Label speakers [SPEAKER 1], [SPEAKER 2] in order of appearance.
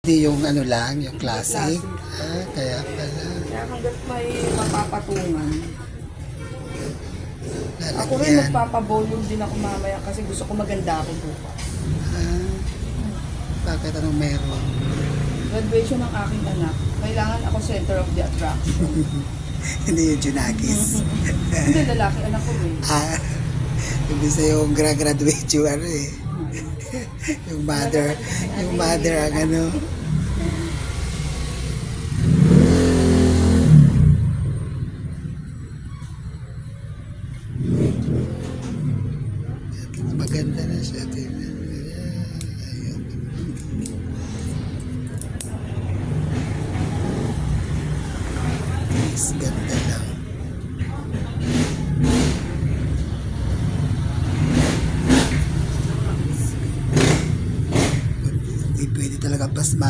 [SPEAKER 1] Hindi yung ano lang, yung classic.
[SPEAKER 2] Classic.
[SPEAKER 1] Kaya pala.
[SPEAKER 2] Kaya hanggat may mapapatungan. Ako rin
[SPEAKER 1] Lalagyan.
[SPEAKER 2] magpapavolume din ako mamaya kasi gusto ko maganda ako bukas.
[SPEAKER 1] Bakit anong meron?
[SPEAKER 2] Graduation ng aking anak. Kailangan ako center of the attraction.
[SPEAKER 1] Hindi yung Junakis.
[SPEAKER 2] Hindi, lalaki anak ko eh.
[SPEAKER 1] Hindi sa yung graduate yung ano eh. Yung mother ang ano. Maganda na siya. Tingnan mo. Ayun. Yes, ganda lang. Hindi pwede talaga pasma.